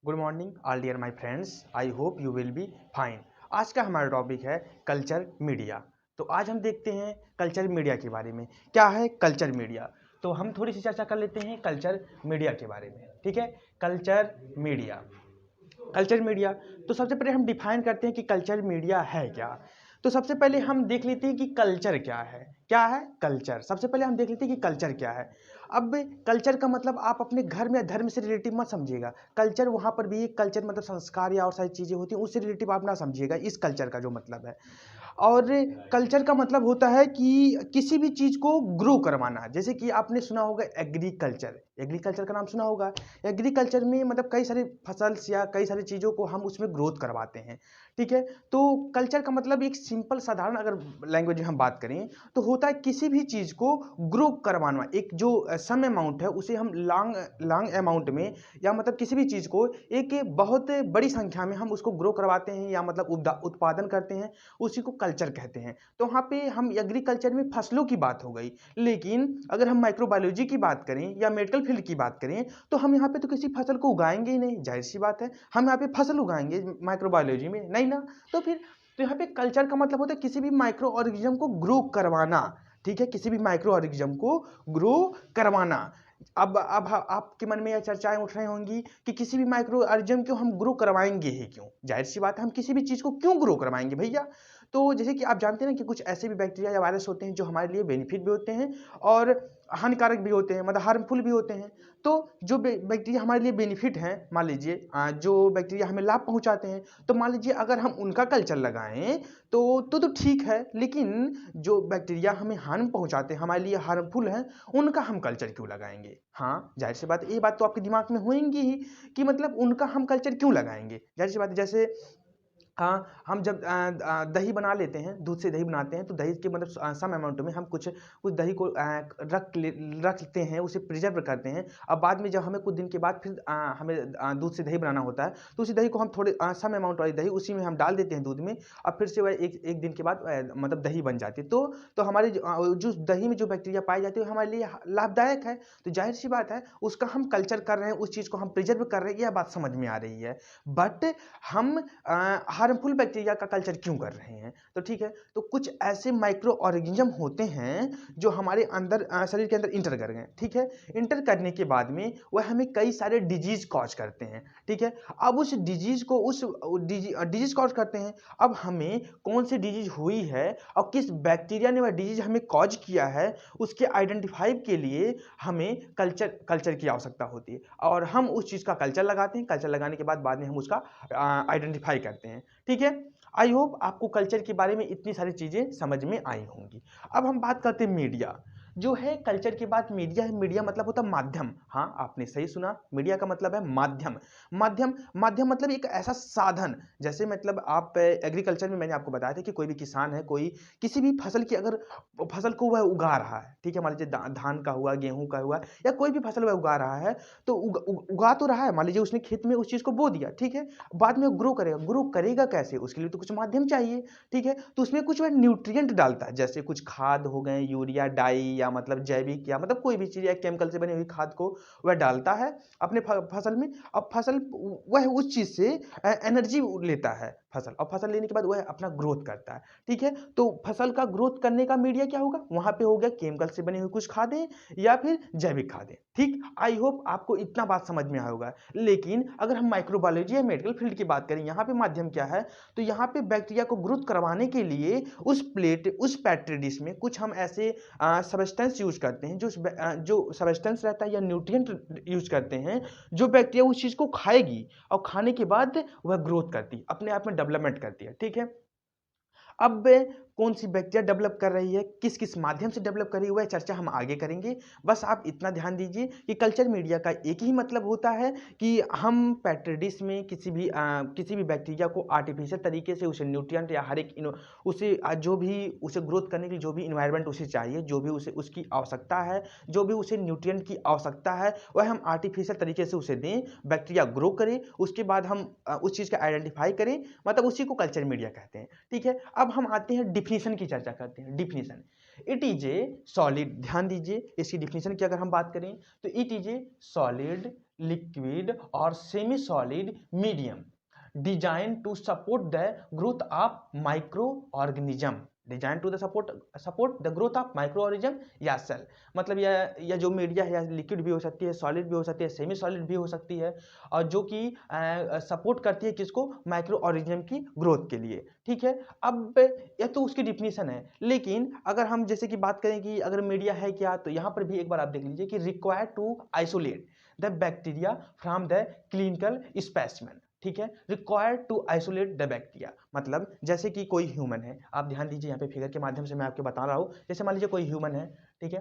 Good morning all dear my friends, I hope you will be fine. आज का हमारा topic है culture media. तो आज हम देखते हैं कल्चर मीडिया के बारे में। क्या है कल्चर मीडिया? तो हम थोड़ी सी चर्चा कर लेते हैं कल्चर मीडिया के बारे में। ठीक है, कल्चर मीडिया। कल्चर मीडिया तो सबसे पहले हम डिफाइन करते हैं कि कल्चर मीडिया है क्या। तो सबसे पहले हम देख लेते हैं कि कल्चर क्या है। क्या है कल्चर? सबसे पहले हम देख लेते हैं कि कल्चर क्या है। अब कल्चर का मतलब आप अपने घर में धर्म से रिलेटिव मत समझिएगा। कल्चर वहाँ पर भी कल्चर मतलब संस्कार या और सारी चीज़ें होती हैं, उससे रिलेटिव आप ना समझिएगा इस कल्चर का जो मतलब है। और कल्चर का मतलब होता है कि किसी भी चीज़ को ग्रो करवाना। जैसे कि आपने सुना होगा एग्रीकल्चर, एग्रीकल्चर का नाम सुना होगा। एग्रीकल्चर में मतलब कई सारे फसल्स या कई सारी चीज़ों को हम उसमें ग्रोथ करवाते हैं। ठीक है, तो कल्चर का मतलब एक सिंपल साधारण अगर लैंग्वेज में हम बात करें तो होता है किसी भी चीज़ को ग्रो करवाना। एक जो सम अमाउंट है उसे हम लॉन्ग लॉन्ग अमाउंट में या मतलब किसी भी चीज़ को एक बहुत बड़ी संख्या में हम उसको ग्रो करवाते हैं या मतलब उत्पादन करते हैं, उसी को कल्चर कहते हैं। तो वहाँ पे हम एग्रीकल्चर में फसलों की बात हो गई, लेकिन अगर हम माइक्रोबायोलॉजी की बात करें या मेडिकल फील्ड की बात करें तो हम यहाँ पे तो किसी फसल को उगाएंगे ही नहीं, जाहिर सी बात है। हम यहाँ पे फसल उगाएंगे माइक्रोबायोलॉजी में नहीं ना। तो फिर तो यहाँ पे कल्चर का मतलब होता है किसी भी माइक्रो ऑर्गेनिज्म को ग्रो करवाना। ठीक है, किसी भी माइक्रो ऑर्गेनिज्म को ग्रो करवाना। अब आपके मन में यह चर्चाएं उठ रही होंगी कि किसी भी माइक्रो ऑर्गेनिज्म को हम ग्रो करवाएंगे ही क्यों? जाहिर सी बात है, हम किसी भी चीज़ को क्यों ग्रो करवाएंगे भैया? तो जैसे कि आप जानते हैं ना कि कुछ ऐसे भी बैक्टीरिया या वायरस होते हैं जो हमारे लिए बेनिफिट भी होते हैं और हानिकारक भी होते हैं, मतलब हार्मफुल भी होते हैं। तो जो बैक्टीरिया हमारे लिए बेनिफिट हैं, मान लीजिए जो बैक्टीरिया हमें लाभ पहुंचाते हैं, तो मान लीजिए अगर हम उनका कल्चर लगाएं तो ठीक है। लेकिन जो बैक्टीरिया हमें हार्म पहुंचाते हैं, हमारे लिए हार्मफुल हैं, उनका हम कल्चर क्यों लगाएंगे? हाँ, जाहिर सी बात है, ये बात तो आपके दिमाग में होएंगी ही कि मतलब उनका हम कल्चर क्यों लगाएंगे। जाहिर सी बात है, जैसे हाँ, हम जब दही बना लेते हैं, दूध से दही बनाते हैं, तो दही के मतलब सम अमाउंट में हम कुछ कुछ दही को रखते हैं, उसे प्रिजर्व करते हैं। अब बाद में जब हमें कुछ दिन के बाद फिर हमें दूध से दही बनाना होता है, तो उसी दही को हम थोड़े सम अमाउंट वाली दही उसी में हम डाल देते हैं दूध में। अब फिर से वह एक एक दिन के बाद मतलब दही बन जाती है। तो हमारे जो दही में जो बैक्टीरिया पाई जाती है वो हमारे लिए लाभदायक है। तो जाहिर सी बात है, उसका हम कल्चर कर रहे हैं, उस चीज़ को हम प्रिजर्व कर रहे हैं, यह बात समझ में आ रही है। बट हम हार्मफुल बैक्टीरिया का कल्चर क्यों कर रहे हैं? तो ठीक है, तो कुछ ऐसे माइक्रो ऑर्गेनिज्म होते हैं जो हमारे अंदर शरीर के अंदर इंटर कर गए। ठीक है, इंटर करने के बाद में वह हमें कई सारे डिजीज कॉज करते हैं। ठीक है, अब उस डिजीज को उस डिजीज कॉज करते हैं। अब हमें कौन सी डिजीज हुई है और किस बैक्टीरिया ने वह डिजीज हमें कॉज किया है, उसके आइडेंटिफाई के लिए हमें कल्चर की आवश्यकता होती है और हम उस चीज़ का कल्चर लगाते हैं। कल्चर लगाने के बाद में हम उसका आइडेंटिफाई करते हैं। ठीक है, आई होप आपको कल्चर के बारे में इतनी सारी चीज़ें समझ में आई होंगी। अब हम बात करते हैं मीडिया। जो है कल्चर के बाद मीडिया है। मीडिया मतलब होता है माध्यम। हाँ, आपने सही सुना, मीडिया का मतलब है माध्यम। माध्यम माध्यम मतलब एक ऐसा साधन। जैसे मतलब आप एग्रीकल्चर में मैंने आपको बताया था कि कोई भी किसान है, कोई किसी भी फसल की अगर फसल को वह उगा रहा है, ठीक है, मान लीजिए धान का हुआ, गेहूं का हुआ या कोई भी फसल वह उगा रहा है, तो उगा तो रहा है। मान लीजिए उसने खेत में उस चीज़ को बो दिया, ठीक है, बाद में ग्रो करेगा। ग्रो करेगा कैसे? उसके लिए तो कुछ माध्यम चाहिए। ठीक है, तो उसमें कुछ वह न्यूट्रिएंट डालता है, जैसे कुछ खाद हो गए, यूरिया, डाई या मतलब जैविक या मतलब कोई भी चीज़ या केमिकल से बनी हुई खाद को वह डालता है अपने फसल में। अब फसल वह उस चीज़ से एनर्जी लेता है फसल, और फसल लेने के बाद वह अपना ग्रोथ करता है। ठीक है, तो फसल का ग्रोथ करने का मीडिया क्या होगा? वहाँ पे हो गया केमिकल से बनी हुई कुछ खादें या फिर जैविक खादें। ठीक, आई होप आपको इतना बात समझ में आया होगा। लेकिन अगर हम माइक्रोबायोलॉजी या मेडिकल फील्ड की बात करें, यहाँ पे माध्यम क्या है? तो यहाँ पे बैक्टीरिया को ग्रोथ करवाने के लिए उस पेट्री डिश में कुछ हम ऐसे सब्सटेंस यूज करते हैं, जो सब्सटेंस रहता है या न्यूट्रिएंट यूज करते हैं, जो बैक्टीरिया उस चीज को खाएगी और खाने के बाद वह ग्रोथ करती है, अपने आप में डेवलपमेंट करती है। ठीक है, अब कौन सी बैक्टीरिया डेवलप कर रही है, किस किस माध्यम से डेवलप कर रही है, वह चर्चा हम आगे करेंगे। बस आप इतना ध्यान दीजिए कि कल्चर मीडिया का एक ही मतलब होता है कि हम पेट्री डिश में किसी भी बैक्टीरिया को आर्टिफिशियल तरीके से उसे न्यूट्रिएंट या हर एक उसे जो भी उसे ग्रोथ करने के लिए जो भी इन्वायरमेंट उसे चाहिए, जो भी उसे उसकी आवश्यकता है, जो भी उसे न्यूट्रिएंट की आवश्यकता है, वह हम आर्टिफिशियल तरीके से उसे दें, बैक्टीरिया ग्रो करे, उसके बाद हम उस चीज़ का आइडेंटिफाई करें, मतलब उसी को कल्चर मीडिया कहते हैं। ठीक है, अब हम आते हैं डिफिनीशन की चर्चा करते हैं। Definition, it is a solid, ध्यान दीजिए इसकी डिफिनीशन की अगर हम बात करें तो it is a solid liquid और semi solid medium design to support the growth of micro organism, design to the support the growth of micro organism या सेल। मतलब यह जो मीडिया है, लिक्विड भी हो सकती है, सॉलिड भी हो सकती है, सेमी सॉलिड भी हो सकती है, और जो कि सपोर्ट करती है किसको, माइक्रो ऑर्गेनिज्म की ग्रोथ के लिए। ठीक है, अब यह तो उसकी डिफिनीशन है, लेकिन अगर हम जैसे कि बात करें कि अगर मीडिया है क्या, तो यहाँ पर भी एक बार आप देख लीजिए कि required to isolate the bacteria from the clinical specimen. ठीक है, required to isolate the bacteria, मतलब जैसे कि कोई ह्यूमन है, आप ध्यान दीजिए यहाँ पे फिगर के माध्यम से मैं आपको बता रहा हूँ। जैसे मान लीजिए कोई ह्यूमन है, ठीक है,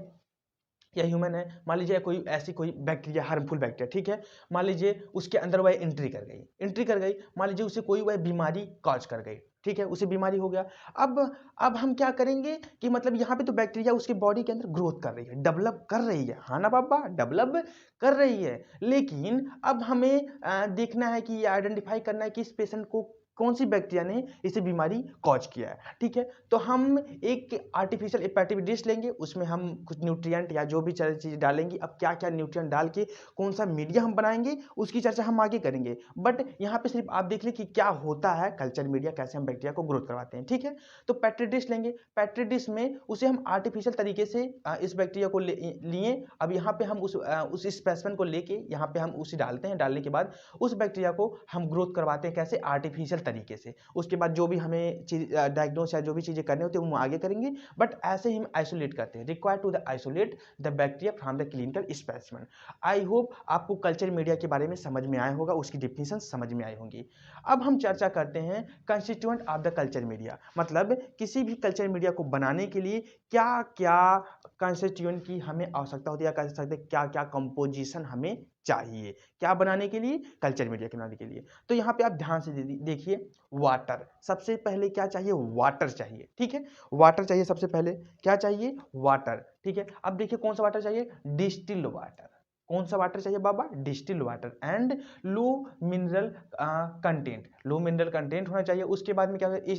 या ह्यूमन है, मान लीजिए कोई ऐसी कोई बैक्टीरिया, हार्मफुल बैक्टीरिया, ठीक है, मान लीजिए उसके अंदर वह एंट्री कर गई, मान लीजिए उसे कोई वह बीमारी कॉज कर गई, ठीक है, उसे बीमारी हो गया। अब हम क्या करेंगे कि मतलब यहाँ पे तो बैक्टीरिया उसके बॉडी के अंदर ग्रोथ कर रही है, डेवलप कर रही है, हाँ ना बाबा, डेवलप कर रही है, लेकिन अब हमें देखना है कि ये आइडेंटिफाई करना है कि इस पेशेंट को कौन सी बैक्टीरिया ने इसे बीमारी कॉज किया है। ठीक है, तो हम एक आर्टिफिशियल हेपेटिक डिश लेंगे, उसमें हम कुछ न्यूट्रिएंट या जो भी चीज़ डालेंगे, अब क्या क्या न्यूट्रिएंट डाल के कौन सा मीडिया हम बनाएंगे उसकी चर्चा हम आगे करेंगे। बट यहाँ पे सिर्फ आप देख लीजिए कि क्या होता है कल्चर मीडिया, कैसे हम बैक्टीरिया को ग्रोथ करवाते हैं। ठीक है, तो पेट्री डिश लेंगे, पेट्री डिश में उसे हम आर्टिफिशियल तरीके से इस बैक्टीरिया को लिए, अब यहाँ पे हम उस स्पेसिमेन को लेके यहाँ पे हम उसे डालते हैं, डालने के बाद उस बैक्टीरिया को हम ग्रोथ करवाते हैं, कैसे, आर्टिफिशियल तरीके से। उसके बाद जो भी हमें डायग्नोस या जो भी चीजें करनी होती है वो हम आगे करेंगे, बट ऐसे ही हम आइसोलेट करते हैं, required to the isolate the bacteria from the clinical specimen. I hope आपको कल्चर मीडिया के बारे में समझ में आया होगा, उसकी डिफिनीशन समझ में आई होंगी। अब हम चर्चा करते हैं constituent of the culture media, मतलब किसी भी कल्चर मीडिया को बनाने के लिए क्या क्या कंस्टिट्यूएंट की हमें आवश्यकता होती है, या कह सकते हैं क्या क्या कंपोजिशन हमें चाहिए, क्या बनाने के लिए, कल्चर मीडिया के बनाने के लिए। तो यहाँ पे आप ध्यान से देखिए, वाटर सबसे पहले क्या चाहिए, वाटर चाहिए। ठीक है, वाटर चाहिए सबसे पहले, क्या चाहिए, वाटर। ठीक है, अब देखिए कौन सा वाटर चाहिए, डिस्टिल्ड वाटर। कौन सा वाटर चाहिए बाबा, distilled water, and low mineral content, low mineral content होना चाहिए। उसके बाद में क्या है,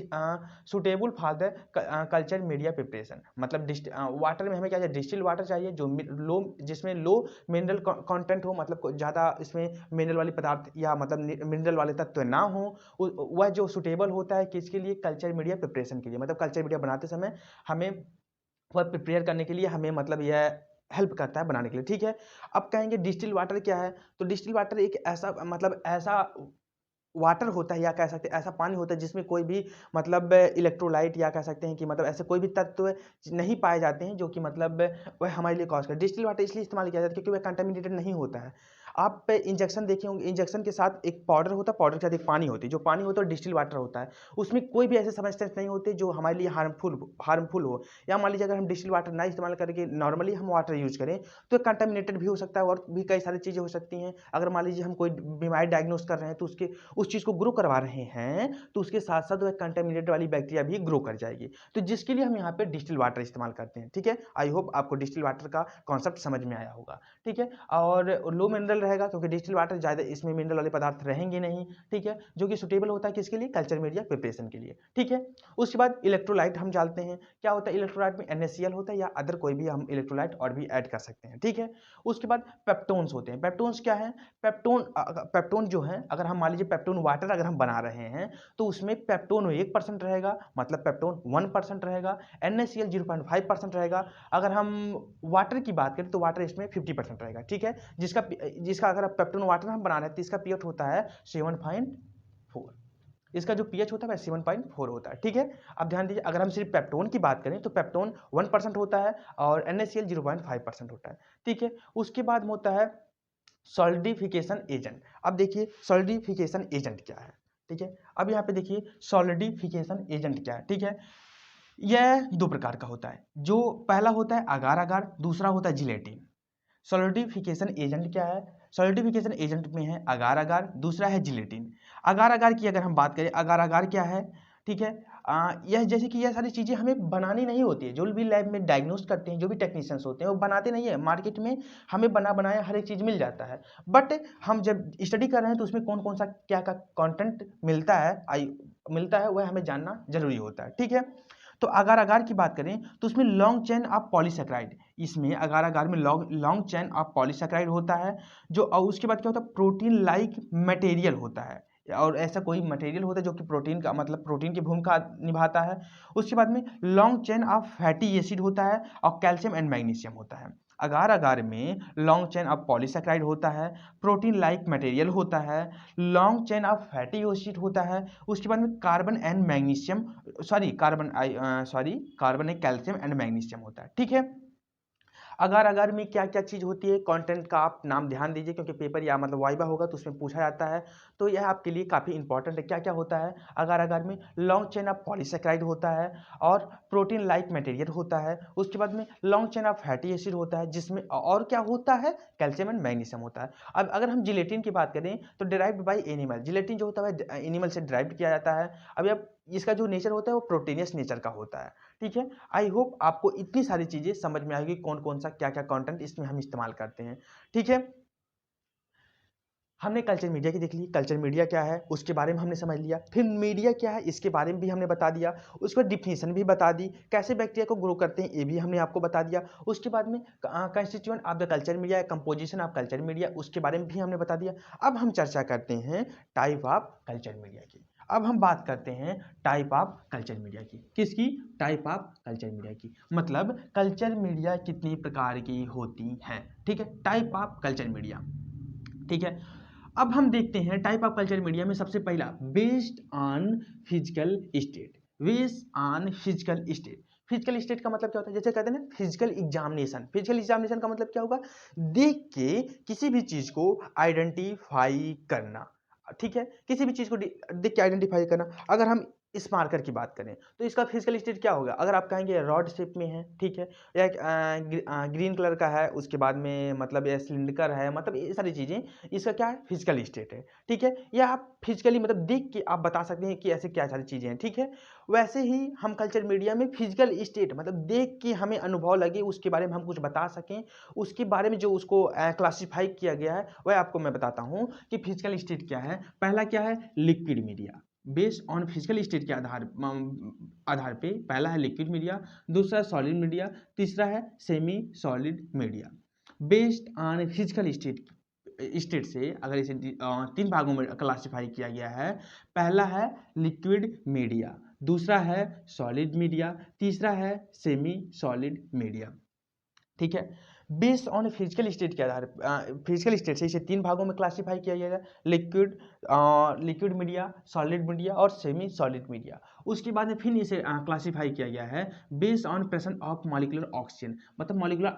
suitable for the culture media preparation, मतलब वाटर में हमें क्या चाहिए, डिस्टिल्ड वाटर चाहिए जो लो, जिसमें लो मिनरल कंटेंट हो, मतलब ज़्यादा इसमें मिनरल वाले पदार्थ या मतलब मिनरल वाले तत्व ना हो। वह जो सुटेबल होता है किसके लिए, कल्चर मीडिया प्रिपरेशन के लिए, मतलब कल्चर मीडिया बनाते समय हमें वह प्रिपेयर करने के लिए हमें मतलब यह हेल्प करता है बनाने के लिए। ठीक है, अब कहेंगे डिस्टिल वाटर क्या है, तो डिस्टिल वाटर एक ऐसा मतलब ऐसा वाटर होता है, या कह सकते हैं ऐसा पानी होता है जिसमें कोई भी मतलब इलेक्ट्रोलाइट, या कह सकते हैं कि मतलब ऐसे कोई भी तत्व नहीं पाए जाते हैं जो कि मतलब वह हमारे लिए कॉज कर। डिस्टिल वाटर इसलिए इस्तेमाल किया जाता है क्योंकि वह कंटामिनेटेड नहीं होता है। आप इंजेक्शन देखे होंगे, इंजेक्शन के साथ एक पाउडर होता है, पाउडर के साथ एक पानी होती है, जो पानी होता है डिस्टिल वाटर होता है, उसमें कोई भी ऐसे सब्सटेंस नहीं होते जो हमारे लिए हार्मफुल हो। या मान लीजिए अगर हम डिस्टिल वाटर ना इस्तेमाल करके नॉर्मली हम वाटर यूज करें तो कंटामिनेटेड भी हो सकता है, और भी कई सारी चीज़ें हो सकती हैं। अगर मान लीजिए हम कोई बीमारी डायग्नोस कर रहे हैं तो उसके उस चीज़ को ग्रो करवा रहे हैं, तो उसके साथ साथ वह कंटामिनेटेड वाली बैक्टीरिया भी ग्रो कर जाएगी, तो जिसके लिए हम यहाँ पे डिस्टिल वाटर इस्तेमाल करते हैं। ठीक है, आई होप आपको डिस्टिल वाटर का कॉन्सेप्ट समझ में आया होगा। ठीक है, और लो मिनरल रहेगा क्योंकि डिस्टिल वाटर ज़्यादा इसमें मिनरल वाले पदार्थ रहेंगे नहीं। ठीक है, जो कि सुटेबल होता है किसके लिए, कल्चर मीडिया प्रिपरेशन के लिए। ठीक है, उसके बाद इलेक्ट्रोलाइट हम जानते हैं क्या होता है, इलेक्ट्रोलाइट में NaCl होता है, या अदर कोई भी हम इलेक्ट्रोलाइट और भी ऐड कर सकते हैं। ठीक है, उसके बाद पेप्टोन्स होते हैं। पेप्टोन्स क्या है, पेप्टोन जो है, अगर हम मान लीजिए पेप्टोन वाटर अगर हम बना रहे हैं तो उसमें पेप्टोन 1% रहेगा, मतलब पेप्टोन 1% रहेगा, NaCl 0.5% रहेगा। अगर हम वाटर की बात करें तो वाटर इसमें 50% रहेगा। ठीक है, जिसका अगर पेप्टोन वाटर हम बना रहे हैं तो इसका pH होता है 7.4, इसका जो pH होता है वह 7.4 होता है। ठीक है, अब ध्यान दीजिए, अगर हम सिर्फ पेप्टोन की बात करें तो पेप्टोन 1% होता है और NaCl 0.5% होता है। ठीक है, उसके बाद होता है सॉलिडिफिकेशन एजेंट। अब देखिए सॉलिडिफिकेशन एजेंट क्या है। ठीक है, अब यहाँ पे देखिए सॉलिडिफिकेशन एजेंट क्या है। ठीक है, यह दो प्रकार का होता है, जो पहला होता है अगार अगार, दूसरा होता है जिलेटिन। सॉलिडिफिकेशन एजेंट क्या है, सॉलिडिफिकेशन एजेंट में है अगार अगार, दूसरा है जिलेटिन। अगार अगार की अगर हम बात करें, अगार अगार क्या है, ठीक है, यह जैसे कि यह सारी चीज़ें हमें बनानी नहीं होती है, जो भी लैब में डायग्नोस करते हैं, जो भी टेक्नीशियंस होते हैं वो बनाते नहीं है, मार्केट में हमें बना बनाया हर एक चीज़ मिल जाता है। बट हम जब स्टडी कर रहे हैं तो उसमें कौन कौन सा क्या क्या कंटेंट मिलता है, वह हमें जानना जरूरी होता है। ठीक है, तो अगार अगार की बात करें तो उसमें लॉन्ग चेन ऑफ पॉलीसेकेराइड, इसमें अगार अगार में लॉन्ग चेन ऑफ पॉलीसेकेराइड होता है जो, और उसके बाद क्या होता है, प्रोटीन लाइक मटेरियल होता है, और ऐसा कोई मटेरियल होता है जो कि प्रोटीन का मतलब प्रोटीन की भूमिका निभाता है। उसके बाद में long chain of fatty acid होता है और कैल्शियम एंड मैग्नीशियम होता है। अगार अगार में लॉन्ग चेन ऑफ पॉलीसेकेराइड होता है, प्रोटीन लाइक मटेरियल होता है, long chain of fatty acid होता है, उसके बाद में carbon and magnesium, carbon and calcium and magnesium होता है। ठीक है, अगार अगार में क्या क्या चीज़ होती है, कंटेंट का आप नाम ध्यान दीजिए क्योंकि पेपर या मतलब वाइवा होगा तो उसमें पूछा जाता है, तो यह आपके लिए काफ़ी इंपॉर्टेंट है। क्या क्या होता है अगार अगार में, लॉन्ग चेन ऑफ पॉलीसेकेराइड होता है और प्रोटीन लाइक मटेरियल होता है, उसके बाद में long chain of fatty acid होता है जिसमें और क्या होता है, कैल्शियम एंड मैग्नीशियम होता है। अब अगर हम जिलेटिन की बात करें तो डिराइव्ड बाई एनिमल, जिलेटिन जो होता है एनिमल से डिराइव किया जाता है। अभी अब इसका जो नेचर होता है वो प्रोटीनियस नेचर का होता है। ठीक है, आई होप आपको इतनी सारी चीज़ें समझ में आएगी, कौन कौन सा क्या क्या कंटेंट इसमें हम इस्तेमाल करते हैं। ठीक है, हमने कल्चर मीडिया की देख ली, कल्चर मीडिया क्या है उसके बारे में हमने समझ लिया, फिर मीडिया क्या है इसके बारे में भी हमने बता दिया, उसके बाद डिफिनीशन भी बता दी, कैसे बैक्टीरिया को ग्रो करते हैं ये भी हमने आपको बता दिया। उसके बाद में constituent of the culture media, composition of culture media, उसके बारे में भी हमने बता दिया। अब हम चर्चा करते हैं टाइप ऑफ कल्चर मीडिया की। अब हम बात करते हैं टाइप ऑफ कल्चर मीडिया की, किसकी, टाइप ऑफ कल्चर मीडिया की, मतलब कल्चर मीडिया कितनी प्रकार की होती हैं। ठीक है, टाइप ऑफ कल्चर मीडिया। ठीक है, अब हम देखते हैं टाइप ऑफ कल्चर मीडिया में सबसे पहला based on physical state, based on physical state. Physical state का मतलब क्या होता है, जैसे कहते हैं ना फिजिकल एग्जामिनेशन, फिजिकल एग्जामिनेशन का मतलब क्या होगा, देख के किसी भी चीज को आइडेंटिफाई करना। ठीक है, किसी भी चीज को देख के आइडेंटिफाई करना। अगर हम इस मार्कर की बात करें तो इसका फिजिकल स्टेट क्या होगा, अगर आप कहेंगे रॉड शेप में है, ठीक है, या ग्रीन कलर का है, उसके बाद में मतलब ये सिलिंडर है, मतलब ये सारी चीज़ें, इसका क्या है, फिजिकल स्टेट है। ठीक है, या आप फिजिकली मतलब देख के आप बता सकते हैं कि ऐसे क्या सारी चीज़ें हैं। ठीक है, वैसे ही हम कल्चर मीडिया में फिजिकल स्टेट मतलब देख के हमें अनुभव लगे, उसके बारे में हम कुछ बता सकें, उसके बारे में जो उसको क्लासीफाई किया गया है वह आपको मैं बताता हूँ कि फिजिकल स्टेट क्या है। पहला क्या है, liquid media, based on physical state के आधार पे पहला है लिक्विड मीडिया, दूसरा सॉलिड मीडिया, तीसरा है semi solid media. Based on physical state से अगर इसे तीन भागों में क्लासिफाई किया गया है, पहला है लिक्विड मीडिया, दूसरा है सॉलिड मीडिया, तीसरा है सेमी सॉलिड मीडिया। ठीक है, बेस्ड ऑन फिजिकल स्टेट के आधार फिजिकल स्टेट से इसे तीन भागों में क्लासिफाई किया गया है, लिक्विड मीडिया, सॉलिड मीडिया और सेमी सॉलिड मीडिया। उसके बाद में फिर इसे क्लासिफाई किया गया है based on presence of molecular oxygen, मतलब मॉलिक्यूलर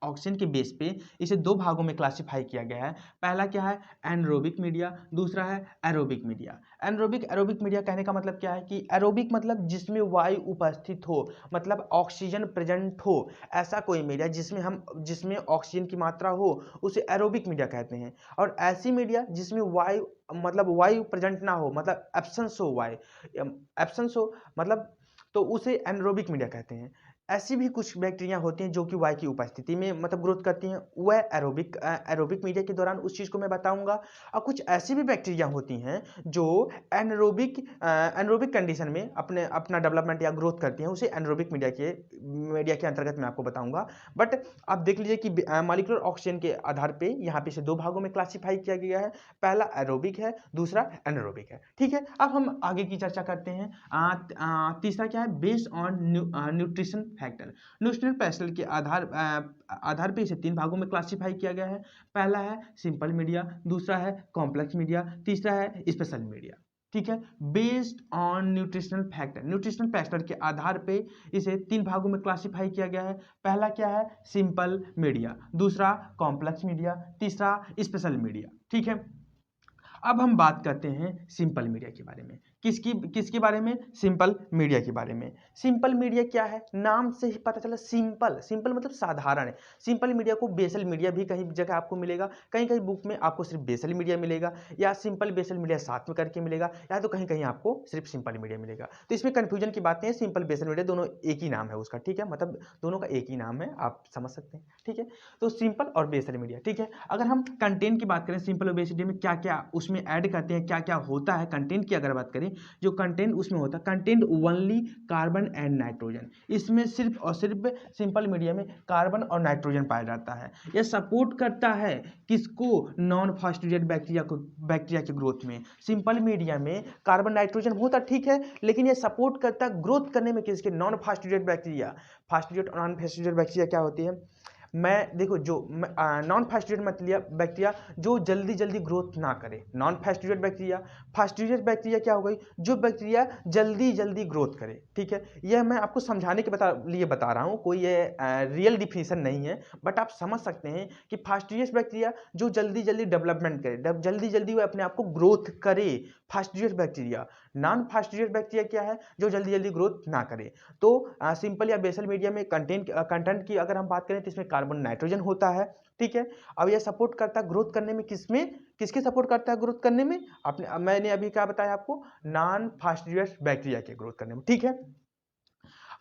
ऑक्सीजन के बेस पे इसे दो भागों में क्लासिफाई किया गया है। पहला क्या है, एनरोबिक मीडिया, दूसरा है एरोबिक मीडिया। एरोबिक मीडिया कहने का मतलब क्या है कि एरोबिक मतलब जिसमें वायु उपस्थित हो, मतलब ऑक्सीजन प्रेजेंट हो, ऐसा कोई मीडिया जिसमें ऑक्सीजन की मात्रा हो उसे एरोबिक मीडिया कहते हैं। और ऐसी मीडिया जिसमें वायु प्रेजेंट ना हो, मतलब एब्सेंस हो, एब्सेंस हो मतलब, तो उसे एनरोबिक मीडिया कहते हैं। ऐसी भी कुछ बैक्टीरिया होती हैं जो कि वायु की उपस्थिति में मतलब ग्रोथ करती हैं, वह एरोबिक मीडिया के दौरान उस चीज़ को मैं बताऊंगा। और कुछ ऐसी भी बैक्टीरिया होती हैं जो एनरोबिक कंडीशन में अपना डेवलपमेंट या ग्रोथ करती हैं, उसे एनरोबिक मीडिया के अंतर्गत मैं आपको बताऊंगा। बट आप देख लीजिए कि मॉलिक्यूलर ऑक्सीजन के आधार पे यहाँ पे इसे दो भागों में क्लासिफाई किया गया है, पहला एरोबिक है, दूसरा एनरोबिक है। ठीक है, अब हम आगे की चर्चा करते हैं। तीसरा क्या है, based on nutrition factor, nutritional factor के आधार पे इसे तीन भागों में क्लासिफाई किया गया है। पहला है सिंपल मीडिया, दूसरा है कॉम्प्लेक्स मीडिया, तीसरा है स्पेशल मीडिया। ठीक है, बेस्ड ऑन न्यूट्रिशनल फैक्टर के आधार पे इसे तीन भागों में क्लासिफाई किया गया है। पहला क्या है, सिंपल मीडिया, दूसरा कॉम्प्लेक्स मीडिया, तीसरा स्पेशल मीडिया। ठीक है, अब हम बात करते हैं सिंपल मीडिया के बारे में। किसके बारे में, सिंपल मीडिया के बारे में। सिंपल मीडिया क्या है, नाम से ही पता चला, सिंपल मतलब साधारण है। सिंपल मीडिया को बेसल मीडिया भी कहीं जगह आपको मिलेगा, कहीं कहीं बुक में आपको सिर्फ बेसल मीडिया मिलेगा, या सिंपल बेसल मीडिया साथ में करके मिलेगा, या तो कहीं कहीं आपको सिर्फ सिंपल मीडिया मिलेगा। तो इसमें कंफ्यूजन की बात नहीं है, सिंपल बेसल मीडिया दोनों एक ही नाम है उसका। ठीक है, मतलब दोनों का एक ही नाम है, आप समझ सकते हैं। ठीक है, तो सिंपल और बेसल मीडिया। ठीक है, अगर हम कंटेंट की बात करें, सिंपल और बेसल मीडिया में क्या क्या उसमें ऐड करते हैं, क्या क्या होता है कंटेंट की अगर बात करें, जो कंटेंट उसमें होता है, content only carbon and nitrogen, इसमें सिर्फ और सिर्फ सिंपल मीडिया में कार्बन और नाइट्रोजन पाया जाता है। यह सपोर्ट करता है किसको, नॉन फास्फोरेटेड बैक्टीरिया के ग्रोथ में। सिंपल मीडिया में कार्बन नाइट्रोजन होता ठीक है, लेकिन यह सपोर्ट करता है ग्रोथ करने में किसके, नॉन फास्फोरेटेड बैक्टीरिया। फास्फोरेटेड और नॉन फास्फोरेटेड बैक्टीरिया क्या होती है, मैं देखो जो नॉन फास्फोरेटेड बैक्टीरिया जो जल्दी जल्दी ग्रोथ ना करे, नॉन फास्फोरेटेड बैक्टीरिया। फास्फोरेटेड बैक्टीरिया क्या हो गई, जो बैक्टीरिया जल्दी जल्दी ग्रोथ करे, ठीक है। यह मैं आपको समझाने के लिए बता रहा हूँ, कोई ये रियल डिफिनीशन नहीं है, बट आप समझ सकते हैं कि फास्फोरेटेड बैक्टीरिया जो जल्दी जल्दी डेवलपमेंट करे, जल्दी जल्दी वो अपने आप को ग्रोथ करे, फास्फोरेटेड बैक्टीरिया। नॉन फास्फोरेटेड बैक्टीरिया क्या है, जो जल्दी जल्दी ग्रोथ ना करे। तो सिंपल या बेसल मीडिया में कंटेंट की अगर हम बात करें तो इसमें कार्बन नाइट्रोजन होता है, ठीक है। अब यह सपोर्ट करता है ग्रोथ करने में, किसके सपोर्ट करता है ग्रोथ करने में, मैंने अभी क्या बताया आपको, नॉन फास्फोरेटेड बैक्टीरिया के ग्रोथ करने में, ठीक है।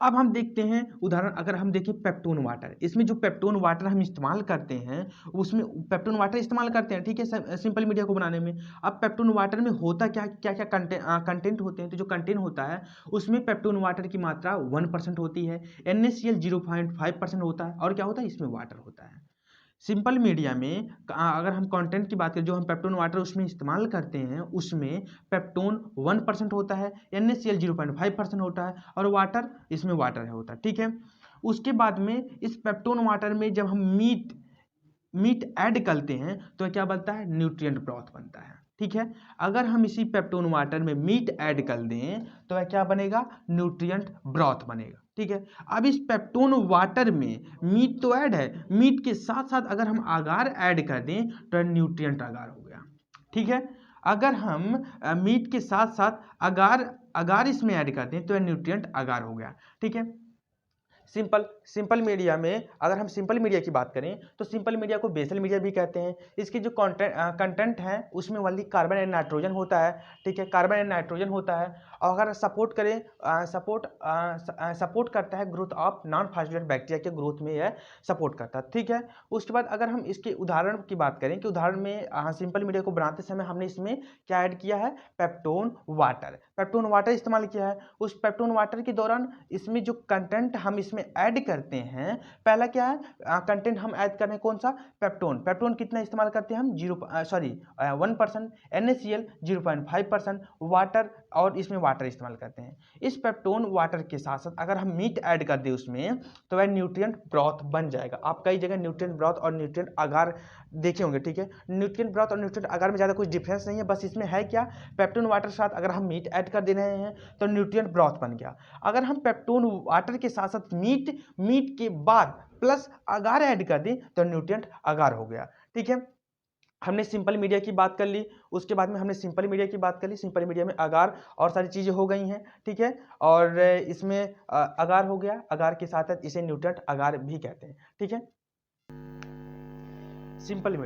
अब हम देखते हैं उदाहरण, अगर हम देखें पेप्टोन वाटर, इसमें जो पेप्टोन वाटर हम इस्तेमाल करते हैं, उसमें पेप्टोन वाटर इस्तेमाल करते हैं, ठीक है, सिंपल मीडिया को बनाने में। अब पेप्टोन वाटर में होता क्या क्या क्या कंटेंट होते हैं, तो जो कंटेंट होता है उसमें पेप्टोन वाटर की मात्रा 1% होती है, NaCl 0.5% होता है, और क्या होता है, इसमें वाटर होता है। सिंपल मीडिया में अगर हम कंटेंट की बात करें, जो हम पेप्टोन वाटर उसमें इस्तेमाल करते हैं, उसमें पेप्टोन 1% होता है, NaCl 0.5% होता है, और वाटर इसमें वाटर है होता है, ठीक है। उसके बाद में इस पेप्टोन वाटर में जब हम मीट ऐड करते हैं तो क्या बनता है, न्यूट्रिएंट ब्रॉथ बनता है, ठीक है। अगर हम इसी पेप्टोन वाटर में मीट ऐड कर दें तो वह क्या बनेगा, न्यूट्रिएंट ब्रॉथ बनेगा, ठीक है। अब इस पेप्टोन वाटर में मीट तो ऐड है, मीट के साथ साथ अगर हम अगार ऐड कर दें तो न्यूट्रिएंट अगार हो गया, ठीक है। अगर हम मीट के साथ साथ अगार इसमें ऐड कर दें तो न्यूट्रिएंट अगार हो गया, ठीक है। सिंपल मीडिया में अगर हम सिंपल मीडिया की बात करें तो सिंपल मीडिया को बेसल मीडिया भी कहते हैं। इसकी जो कंटेंट है उसमें वाली कार्बन एंड नाइट्रोजन होता है, ठीक है, कार्बन एंड नाइट्रोजन होता है। और अगर सपोर्ट करता है ग्रोथ ऑफ नॉन फास्फोरेटेड बैक्टीरिया के ग्रोथ में यह सपोर्ट करता है, ठीक है। उसके बाद अगर हम इसके उदाहरण की बात करें कि उदाहरण में सिंपल मीडिया को बनाते समय हमने इसमें क्या ऐड किया है, पेप्टोन वाटर इस्तेमाल किया है। उस पेप्टोन वाटर के दौरान इसमें जो कंटेंट हम इसमें ऐड करते हैं, पहला क्या है, कंटेंट हम ऐड कर रहे हैं कौन सा, पेप्टोन कितना इस्तेमाल करते हैं हम, 1%, NaCl 0.5%, वाटर, और इसमें वाटर इस्तेमाल करते हैं। इस पेप्टोन वाटर के साथ साथ अगर हम मीट ऐड कर दें उसमें तो वह न्यूट्रिएंट ब्रॉथ बन जाएगा। आप कई जगह न्यूट्रिएंट ब्रॉथ और न्यूट्रिएंट अगार देखे होंगे, ठीक है। न्यूट्रिएंट ब्रॉथ और न्यूट्रिएंट अगार में ज़्यादा कुछ डिफरेंस नहीं है, बस इसमें है क्या, पेप्टोन वाटर के साथ अगर हम मीट ऐड कर दे रहे हैं तो न्यूट्रिएंट ब्रॉथ बन गया। अगर हम पेप्टोन वाटर के साथ साथ मीट के बाद प्लस अगार ऐड कर दें तो न्यूट्रिएंट अगार हो गया, ठीक है। हमने सिंपल मीडिया की बात कर ली, उसके बाद में हमने सिंपल मीडिया की बात कर ली, सिंपल मीडिया में अगार और सारी चीज़ें हो गई हैं, ठीक है। और इसमें अगार हो गया, अगार के साथ साथ इसे न्यूट्रिएंट अगार भी कहते हैं, ठीक है। सिंपल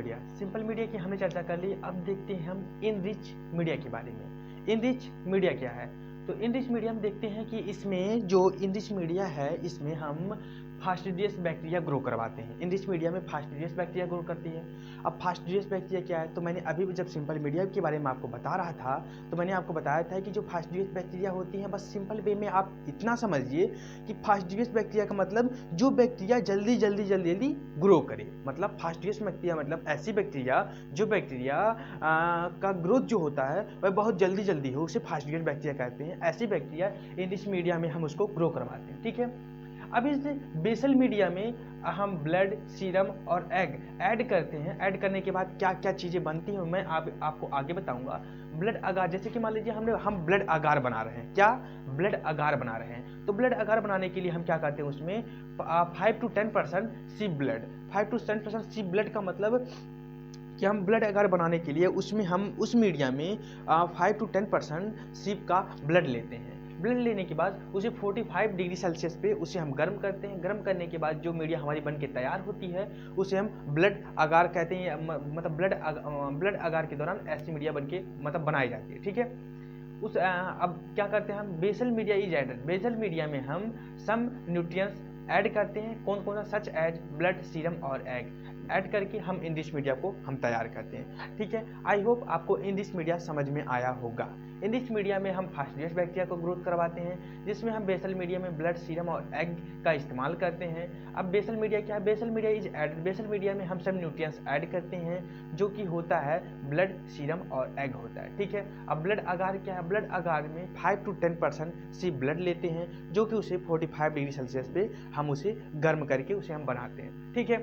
मीडिया की हमने चर्चा कर ली। अब देखते हैं हम इनरिच मीडिया के बारे में। इनरिच मीडिया क्या है, तो इनरिच मीडिया हम देखते हैं कि इसमें जो इनरिच मीडिया है इसमें हम फास्टिडियस बैक्टीरिया ग्रो करवाते हैं। इनरिच मीडिया में फास्टिडियस बैक्टीरिया ग्रो करती है। अब फास्टिडियस बैक्टीरिया क्या है, तो मैंने अभी जब सिंपल मीडिया के बारे में आपको बता रहा था तो मैंने आपको बताया था कि जो फास्टिडियस बैक्टीरिया होती हैं, बस सिंपल वे में आप इतना समझिए कि फास्टिडियस बैक्टीरिया का मतलब जो बैक्टीरिया जल्दी ग्रो करे, मतलब फास्टिडियस बैक्टीरिया मतलब ऐसी बैक्टीरिया जो बैक्टीरिया का ग्रोथ जो होता है वह बहुत जल्दी हो, उसे फास्टिडियस बैक्टीरिया कहते हैं। ऐसी बैक्टीरिया इनरिच मीडिया में हम उसको ग्रो करवाते हैं, ठीक है। अब इस बेसल मीडिया में हम ब्लड, सीरम और एग ऐड करते हैं। ऐड करने के बाद क्या क्या चीज़ें बनती हैं मैं आपको आगे बताऊंगा। ब्लड अगार, जैसे कि मान लीजिए हम ब्लड अगार बना रहे हैं, क्या ब्लड अगार बना रहे हैं, तो ब्लड अगार बनाने के लिए हम क्या करते हैं, उसमें 5 to 10% सी ब्लड, 5 to 10% सी ब्लड का मतलब कि हम ब्लड अगार बनाने के लिए उसमें हम उस मीडिया में 5 to 10% सीप का ब्लड लेते हैं। ब्लड लेने के बाद उसे 45 डिग्री सेल्सियस पे उसे हम गर्म करते हैं। गर्म करने के बाद जो मीडिया हमारी बन के तैयार होती है उसे हम ब्लड अगार कहते हैं, मतलब ब्लड अगार के दौरान ऐसी मीडिया बन के मतलब बनाई जाती है, ठीक है। अब क्या करते हैं हम, basal media is added. Basal media में हम सम न्यूट्रिएंट्स ऐड करते हैं, कौन कौन सा, सच एज ब्लड, सीरम और एग। ऐड करके हम इंग्लिश मीडिया को हम तैयार करते हैं। ठीक है, आई होप आपको इंग्लिश मीडिया समझ में आया होगा। इंग्लिश मीडिया में हम फास्टियस बैक्टीरिया को ग्रोथ करवाते हैं, जिसमें हम बेसल मीडिया में ब्लड, सीरम और एग का इस्तेमाल करते हैं। अब बेसल मीडिया क्या है? Basal media is added, basal media में हम सब न्यूट्रिएंट्स ऐड करते हैं, जो कि होता है ब्लड, सीरम और एग होता है। ठीक है, अब ब्लड अगार क्या है? ब्लड अगार में 5 to 10% सी ब्लड लेते हैं, जो कि उसे 45 डिग्री सेल्सियस पे हम उसे गर्म करके उसे हम बनाते हैं। ठीक है,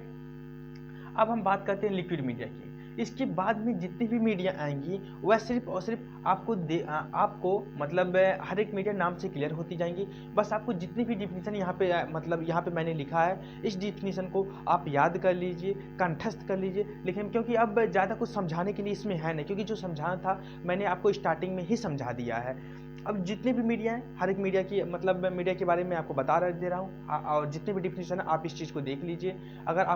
अब हम बात करते हैं लिक्विड मीडिया की। इसके बाद में जितनी भी मीडिया आएंगी वह सिर्फ और सिर्फ आपको मतलब हर एक मीडिया नाम से क्लियर होती जाएंगी। बस आपको जितनी भी डिफिनीशन यहाँ पे मतलब यहाँ पे मैंने लिखा है, इस डिफिनीशन को आप याद कर लीजिए, कंठस्थ कर लीजिए। लेकिन क्योंकि अब ज़्यादा कुछ समझाने के लिए इसमें है नहीं, क्योंकि जो समझाना था मैंने आपको स्टार्टिंग में ही समझा दिया है। अब जितने भी मीडिया हैं, हर एक मीडिया की मतलब मीडिया के बारे में आपको दे रहा हूँ, और जितने भी डिफिनीशन है आप इस चीज़ को देख लीजिए। अगर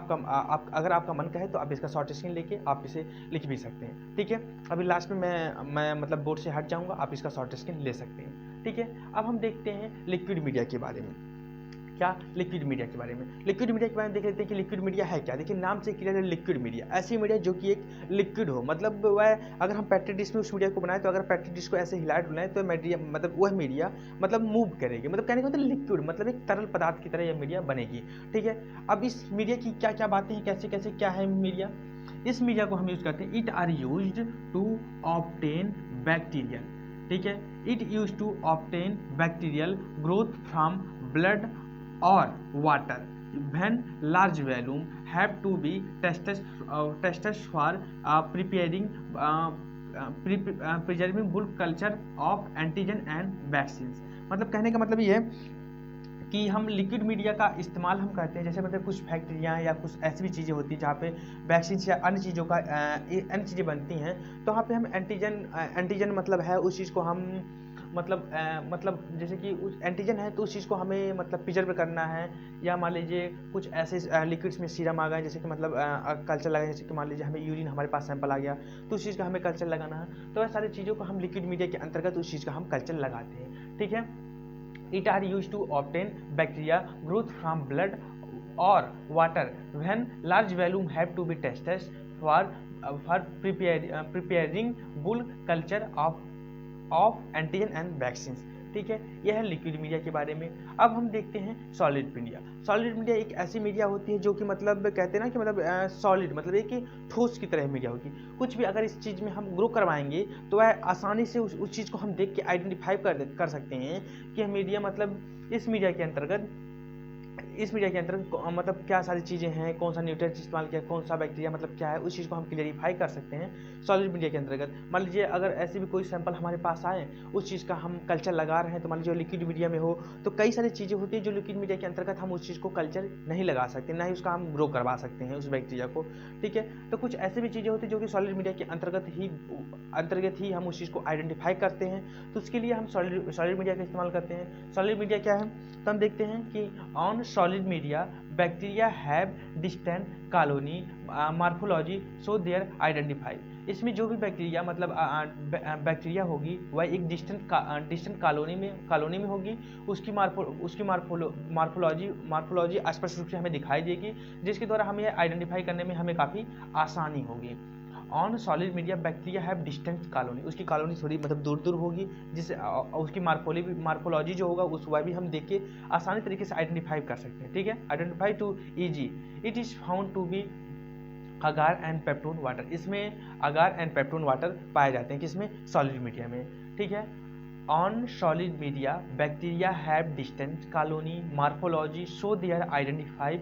आपका मन कहे तो आप इसका शॉर्ट स्क्रीन लेके आप इसे लिख भी सकते हैं। ठीक है, अभी लास्ट में मैं मतलब बोर्ड से हट जाऊँगा, आप इसका शॉर्ट स्क्रीन ले सकते हैं। ठीक है, अब हम देखते हैं लिक्विड मीडिया के बारे में। क्या? लिक्विड मीडिया के बारे में। लिक्विड मीडिया के बारे में देख लेते हैं कि लिक्विड मीडिया है क्या। देखिए नाम से क्लियर है, लिक्विड मीडिया ऐसी मीडिया जो कि एक लिक्विड हो, मतलब वह अगर हम पेट्री डिश में उस मीडिया को बनाए, तो अगर पेट्री डिश को ऐसे हिलाए डुलाएं तो मीडिया मतलब वह मीडिया मतलब मूव करेगी, मतलब कहने का मतलब लिक्विड मतलब एक तरल पदार्थ की तरह यह मीडिया बनेगी। ठीक है, अब इस मीडिया की क्या क्या बातें हैं, कैसे कैसे क्या है मीडिया। इस मीडिया को हम यूज करते हैं, it are used to obtain bacterial. ठीक है, it use to obtain bacterial growth from blood or water when large volume have to be tested for preserving bulk culture of antigen and vaccines। मतलब कहने का मतलब ये है कि हम लिक्विड मीडिया का इस्तेमाल हम करते हैं, जैसे मतलब कुछ फैक्ट्रियाँ या कुछ ऐसी भी चीज़ें होती हैं जहाँ पे वैक्सीन या अन्य चीज़ों का अन्य चीज़ें बनती हैं, तो वहाँ पे हम एंटीजन मतलब है उस चीज़ को हम मतलब जैसे कि उस एंटीजन है तो उस चीज़ को हमें मतलब प्रिजर्व करना है, या मान लीजिए कुछ ऐसे लिक्विड्स में सीरम आ गए, जैसे कि मतलब कल्चर लगा, जैसे कि मान लीजिए हमें यूरिन हमारे पास सैंपल आ गया तो उस चीज़ का हमें कल्चर लगाना है, तो वह सारी चीज़ों को हम लिक्विड मीडिया के अंतर्गत उस चीज़ का हम कल्चर लगाते हैं। ठीक है, it are used to obtain bacteria growth from blood और water when large volume have to be tested for preparing bulk culture of antigen and vaccines. ठीक है, यह है लिक्विड मीडिया के बारे में। अब हम देखते हैं सॉलिड मीडिया। सॉलिड मीडिया एक ऐसी मीडिया होती है जो कि मतलब कहते हैं ना कि मतलब सॉलिड मतलब एक ठोस की तरह मीडिया होगी। कुछ भी अगर इस चीज़ में हम ग्रो करवाएंगे तो वह आसानी से उस चीज़ को हम देख के आइडेंटिफाई कर सकते हैं कि मीडिया मतलब इस मीडिया के अंतर्गत मतलब क्या सारी चीज़ें हैं, कौन सा न्यूट्रिएंट इस्तेमाल किया, कौन सा बैक्टीरिया मतलब क्या है, उस चीज़ को हम क्लियरिफाई कर सकते हैं सॉलिड मीडिया के अंतर्गत। मान लीजिए अगर ऐसे भी कोई सैंपल हमारे पास आए, उस चीज़ का हम कल्चर लगा रहे हैं, तो मान लीजिए लिक्विड मीडिया में हो तो कई सारी चीज़ें होती हैं जो लिक्विड मीडिया के अंतर्गत हम उस चीज़ को कल्चर नहीं लगा सकते, ना ही उसका हम ग्रो करवा सकते हैं उस बैक्टीरिया को। ठीक है, तो कुछ ऐसी भी चीज़ें होती हैं जो कि सॉलिड मीडिया के अंतर्गत ही हम उस चीज़ को आइडेंटिफाई करते हैं, तो उसके लिए हम सॉलिड मीडिया का इस्तेमाल करते हैं। सॉलिड मीडिया क्या है, तो हम देखते हैं कि on solid media bacteria have distant colony morphology so there identify. इसमें जो भी बैक्टीरिया मतलब बैक्टीरिया होगी वह एक डिस्टेंट कॉलोनी में होगी, उसकी मार्फोलॉजी स्पष्ट रूप से हमें दिखाई देगी, जिसके द्वारा हमें आइडेंटिफाई करने में हमें काफ़ी आसानी होगी। On solid media bacteria have distant colony, उसकी कॉलोनी थोड़ी मतलब दूर दूर होगी, जिससे उसकी मार्फोलॉजी जो होगा उस वह भी हम देख के आसानी तरीके से आइडेंटिफाई कर सकते हैं। ठीक है, identify to easy it is found to be agar and peptone water. इसमें अगार एंड पेप्टोन वाटर पाए जाते हैं, किसमें? सॉलिड मीडिया में। ठीक है, on solid media bacteria have distant colony morphology so they are identify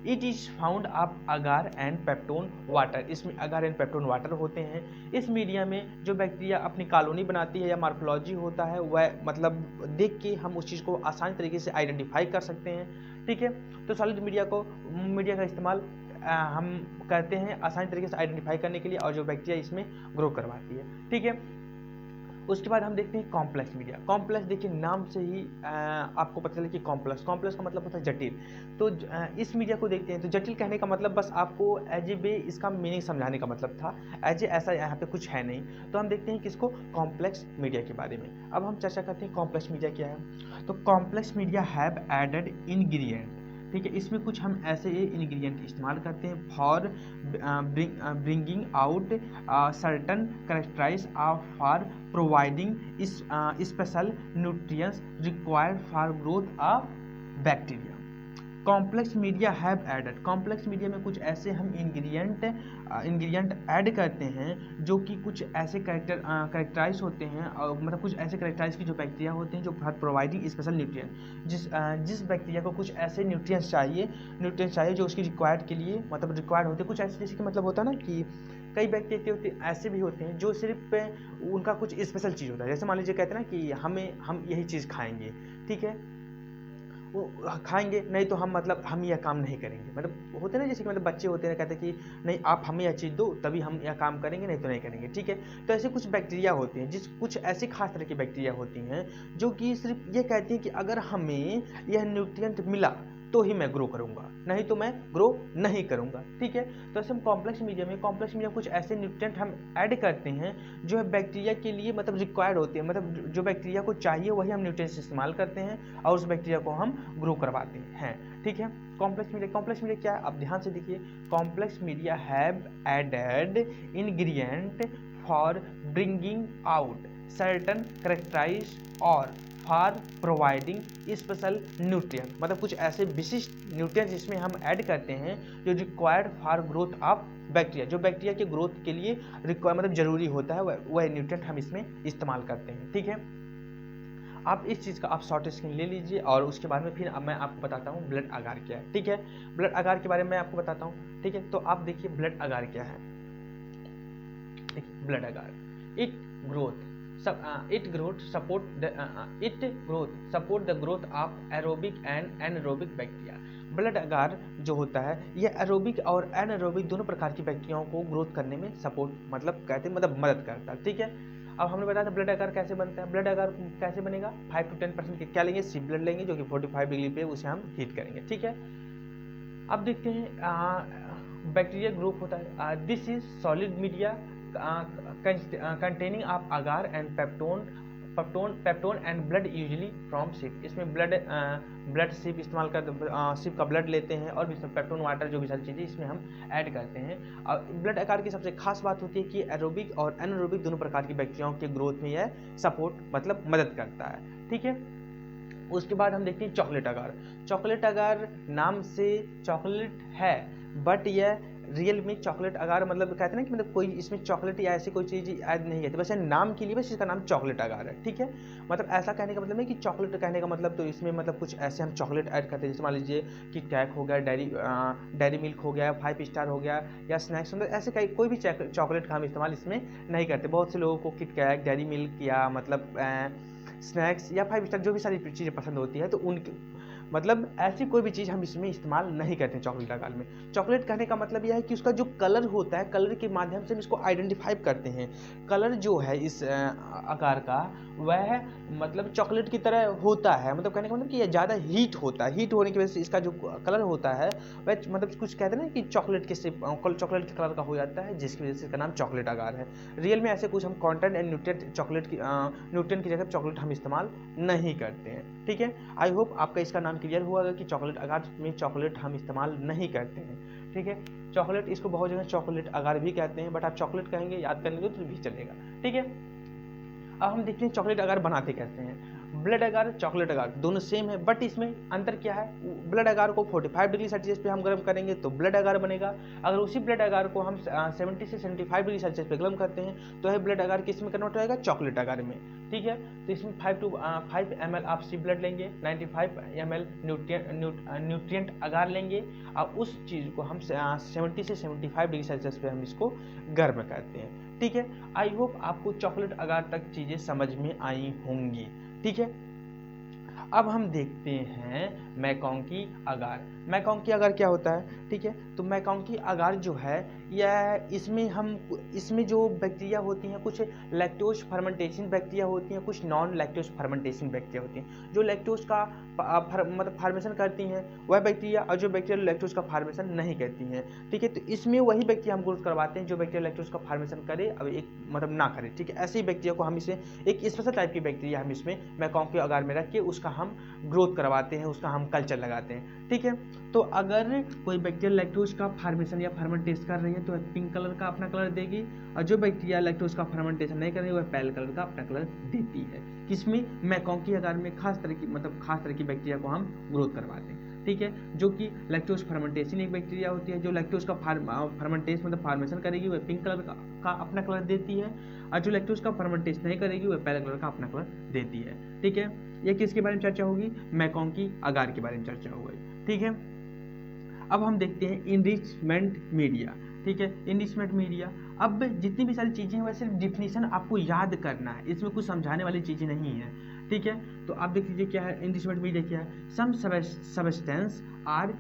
it is found up agar and peptone water. इसमें agar and peptone water होते हैं। इस मीडिया में जो बैक्टीरिया अपनी कॉलोनी बनाती है या मार्फोलॉजी होता है वह मतलब देख के हम उस चीज़ को आसान तरीके से आइडेंटिफाई कर सकते हैं। ठीक है, तो सॉलिड मीडिया का इस्तेमाल हम करते हैं आसानी तरीके से आइडेंटिफाई करने के लिए, और जो बैक्टीरिया इसमें ग्रो करवाती है। ठीक है, उसके बाद हम देखते हैं कॉम्प्लेक्स मीडिया। कॉम्प्लेक्स देखिए नाम से ही आपको पता चले कि कॉम्प्लेक्स का मतलब होता है जटिल। तो इस मीडिया को देखते हैं तो जटिल कहने का मतलब बस आपको एज ए वे इसका मीनिंग समझाने का मतलब था, एज ए ऐसा यहाँ पे कुछ है नहीं। तो हम देखते हैं किसको, कॉम्प्लेक्स मीडिया के बारे में। अब हम चर्चा करते हैं कॉम्प्लेक्स मीडिया क्या है। तो complex media have added ingredient ठीक है। इसमें कुछ हम ऐसे इंग्रेडिएंट इस्तेमाल करते हैं for bringing out certain characterise for providing special nutrients required for growth of bacteria. Complex media have added, complex media में कुछ ऐसे हम इंग्रेडिएंट ऐड करते हैं जो कि कुछ ऐसे कैरेक्टराइज होते हैं, और मतलब कुछ ऐसे कैरेक्टराइज की जो बैक्टीरिया होते हैं जो प्रोवाइडिंग स्पेशल न्यूट्रिएंट, जिस बैक्टीरिया को कुछ ऐसे न्यूट्रिएंट्स चाहिए जो उसकी रिक्वायर्ड के लिए मतलब रिक्वायर्ड होते हैं। कुछ ऐसे जैसे कि मतलब होता है ना कि कई बैक्टीरिया ऐसे भी होते हैं जो सिर्फ उनका कुछ स्पेशल चीज़ होता है। जैसे मान लीजिए कहते हैं ना कि हम यही चीज़ खाएंगे, ठीक है, वो खाएंगे नहीं तो हम यह काम नहीं करेंगे। मतलब होते हैं ना जैसे कि मतलब बच्चे होते हैं कहते हैं कि नहीं आप हमें यह चीज़ दो तभी हम यह काम करेंगे, नहीं तो नहीं करेंगे, ठीक है। तो ऐसे कुछ बैक्टीरिया होते हैं कुछ ऐसी खास तरह की बैक्टीरिया होती हैं जो कि सिर्फ ये कहती हैं कि अगर हमें यह न्यूट्रिएंट मिला तो ही मैं ग्रो करूंगा, नहीं तो मैं ग्रो नहीं करूंगा, ठीक है। तो ऐसे हम कॉम्प्लेक्स मीडिया कुछ ऐसे न्यूट्रिएंट हम ऐड करते हैं जो है बैक्टीरिया के लिए मतलब रिक्वायर्ड होते हैं, मतलब जो बैक्टीरिया को चाहिए वही हम न्यूट्रिएंट्स इस्तेमाल करते हैं और उस बैक्टीरिया को हम ग्रो करवाते हैं, ठीक है। कॉम्प्लेक्स मीडिया क्या है, आप ध्यान से देखिए। Complex media have added ingredient for bringing out certain characterise और फॉर प्रोवाइडिंग स्पेशल न्यूट्रिएंट, मतलब कुछ ऐसे विशिष्ट न्यूट्रिएंट जिसमें हम ऐड करते हैं जो required for growth of bacteria, जो बैक्टीरिया के ग्रोथ के लिए मतलब जरूरी होता है वह न्यूट्रिएंट हम इसमें इस्तेमाल करते हैं, ठीक है। आप इस चीज़ का आप शॉर्ट स्क्रीन ले लीजिए और उसके बाद में फिर मैं आपको बताता हूँ ब्लड अगार क्या है, ठीक है। ब्लड अगार के बारे में मैं आपको बताता हूँ, ठीक है। तो आप देखिए ब्लड अगार क्या है। Blood agar it growth support the growth of aerobic and anaerobic bacteria। Blood agar जो होता है यह एरोबिक और एनारोबिक दोनों प्रकार की बैक्टीरियाओं को ग्रोथ करने में सपोर्ट मतलब कहते हैं मतलब मदद करता है, ठीक है। अब हमने बताया था ब्लड अगार कैसे बनता है। ब्लड अगार कैसे बनेगा, 5 to 10% क्या लेंगे, सी ब्लड लेंगे जो कि 45 डिग्री पे उसे हम हीट करेंगे, ठीक है। अब देखते हैं बैक्टीरिया ग्रोथ होता है। This is solid media containing of agar and peptone and blood usually from sheep। इसमें ब्लड sheep इस्तेमाल कर sheep का ब्लड लेते हैं और भी पेप्टोन वाटर जो भी सारी चीज़ें इसमें हम ऐड करते हैं। और ब्लड आकार की सबसे खास बात होती है कि एरोबिक और एनारोबिक दोनों प्रकार की बैक्टीरियाओं के ग्रोथ में यह सपोर्ट मतलब मदद करता है, ठीक है। उसके बाद हम देखते हैं चॉकलेट अगार। चॉकलेट अगार नाम से चॉकलेट है बट यह रियल में चॉकलेट अगार मतलब कहते हैं ना कि मतलब कोई इसमें चॉकलेट या ऐसी कोई चीज़ ऐड नहीं है, तो वैसे नाम के लिए बस इसका नाम चॉकलेट अगार है, ठीक है। मतलब ऐसा कहने का मतलब है कि चॉकलेट कहने का मतलब तो इसमें मतलब कुछ ऐसे हम चॉकलेट ऐड करते हैं, जैसे मान लीजिए कि कैक हो गया, डेयरी मिल्क हो गया, 5 स्टार हो गया या स्नैक्स, मतलब ऐसे कोई भी चॉकलेट का हम इस्तेमाल इसमें नहीं करते। बहुत से लोगों को किट कैक, डेयरी मिल्क या मतलब स्नैक्स या 5 स्टार जो भी सारी चीज़ें पसंद होती है तो उनके मतलब ऐसी कोई भी चीज़ हम इसमें इस्तेमाल नहीं करते हैं चॉकलेट अगार में। चॉकलेट कहने का मतलब यह है कि उसका जो कलर होता है, कलर के माध्यम से हम इसको आइडेंटिफाई करते हैं। कलर जो है इस आकार का वह मतलब चॉकलेट की तरह होता है, मतलब कहने का मतलब कि यह ज़्यादा हीट होता है, हीट होने की वजह से इसका जो कलर होता है वह मतलब कुछ कहते हैं ना कि चॉकलेट के कलर का हो जाता है, जिसकी वजह से इसका नाम चॉकलेट अगार है। रियल में ऐसे कुछ हम कॉन्टेंट एंड न्यूट्रिएंट की जगह चॉकलेट हम इस्तेमाल नहीं करते हैं, ठीक है। आई होप आपका इसका नाम क्लियर हुआ कि चॉकलेट अगार में चॉकलेट हम इस्तेमाल नहीं करते हैं, ठीक है। चॉकलेट इसको बहुत जगह चॉकलेट अगार भी कहते हैं, बट आप चॉकलेट कहेंगे याद कर लेंगे तो भी चलेगा, ठीक है। अब हम देखते हैं चॉकलेट अगार बनाते कैसे हैं। ब्लड अगार चॉकलेट अगार दोनों सेम है, बट इसमें अंतर क्या है, ब्लड अगार को 45 डिग्री सेल्सियस पे हम गर्म करेंगे तो ब्लड अगार बनेगा। अगर उसी ब्लड अगार को हम 70 से 75 डिग्री सेल्सियस पे गर्म करते हैं तो यह ब्लड अगार किस में कन्वर्ट होगा, चॉकलेट अगार में, ठीक है। तो इसमें 5 ml आप सी ब्लड लेंगे, 95 ml न्यूट्रिएंट अगार लेंगे और उस चीज़ को हम 70 से 75 डिग्री सेल्सियस पे हम इसको गर्म करते हैं, ठीक है। आई होप आपको चॉकलेट अगार तक चीज़ें समझ में आई होंगी, ठीक है। अब हम देखते हैं मैकोंकी अगार। मैकोंकी अगार क्या होता है, ठीक है। तो मैकोंकी अगार जो है यह इसमें जो बैक्टीरिया होती हैं कुछ लैक्टोज फर्मेंटेशन बैक्टीरिया होती हैं, कुछ नॉन लैक्टोज फर्मेंटेशन बैक्टीरिया होती हैं। जो लैक्टोज का मतलब फार्मेशन करती हैं वह बैक्टीरिया, और जो बैक्टीरिया लैक्टोज का फार्मेशन नहीं करती हैं, ठीक है। तो इसमें वही बैक्टीरिया हम ग्रोथ करवाते हैं जो बैक्टीरिया लैक्टोज का फार्मेशन करे अब एक मतलब ना करे, ठीक है। ऐसे ही बैक्टीरिया को हम इसे एक स्पेशल टाइप की बैक्टीरिया हम इसमें मैकोंकी अगार में रख के उसका हम ग्रोथ करवाते हैं, उसका हम कल्चर लगाते हैं, ठीक है। तो अगर कोई बैक्टीरिया लैक्टोज का फार्मेशन या फर्मेंटेशन कर रही है तो वह पिंक कलर का अपना कलर देगी, और जो बैक्टीरिया लैक्टोज का फर्मेंटेशन नहीं कर रही है वह पेल कलर का अपना कलर देती है। किसमें? मैकॉन्की आकार में खास तरह की बैक्टीरिया को हम ग्रोथ करवाते हैं, ठीक है, जो कि लैक्टोज फर्मेंटेशन एक बैक्टीरिया होती है। जो लैक्टोज का फर्मेंटेशन मतलब फार्मेशन करेगी वह पिंक कलर का अपना कलर देती है, और जो लैक्टोज का फर्मेंटेशन नहीं करेगी वह पेल कलर का अपना कलर देती है, ठीक है। ये किसके बारे में चर्चा होगी? मैकॉन्की अगार के बारे में चर्चा होगी, ठीक है। अब हम देखते हैं इनरिचमेंट मीडिया, ठीक है। इनरिचमेंट मीडिया, अब जितनी भी सारी चीज़ें हैं वह सिर्फ डिफिनीशन आपको याद करना है, इसमें कुछ समझाने वाली चीज़ें नहीं है, ठीक है। तो आप देख लीजिए क्या है इनरिचमेंट मीडिया क्या है। Some substance are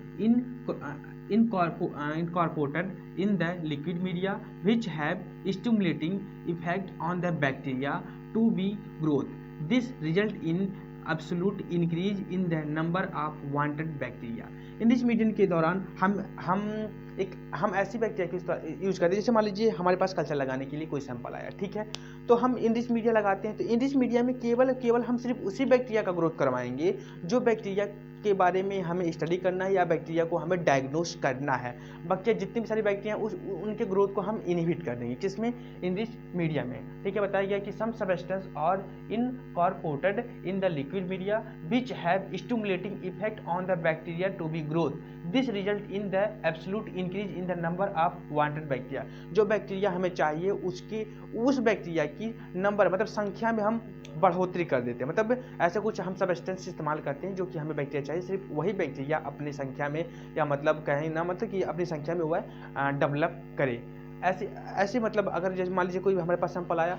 incorporated in the liquid media which have stimulating effect on the bacteria to be growth. This result in absolute increase in the number of wanted bacteria. Enrich medium के दौरान हम ऐसी bacteria की use करते हैं, जैसे मान लीजिए हमारे पास कल्चर लगाने के लिए कोई सैंपल आया, ठीक है, तो हम इनरिच मीडिया लगाते हैं। तो इनरिच मीडिया में केवल हम सिर्फ उसी बैक्टीरिया का ग्रोथ करवाएंगे जो बैक्टीरिया के बारे में हमें स्टडी करना है या बैक्टीरिया को हमें डायग्नोस करना है। बाकी जितनी भी सारी बैक्टीरिया उनके ग्रोथ को हम इनहिबिट कर देंगे, किसमें? इनरिच मीडिया में, ठीक है। बताया गया कि some substance are incorporated in the liquid media which have stimulating effect on the bacteria to be growth. This result in the absolute increase in the number of wanted bacteria. जो bacteria हमें चाहिए उस bacteria की number मतलब संख्या में हम बढ़ोतरी कर देते हैं। मतलब ऐसा कुछ हम सबस्टेंस इस्तेमाल करते हैं जो कि हमें बैक्टीरिया चाहिए, सिर्फ वही बैक्टीरिया अपनी संख्या में, या मतलब कहें ना, मतलब कि अपनी संख्या में वह डेवलप करे। ऐसे मतलब अगर जैसे मान लीजिए कोई हमारे पास सैंपल आया,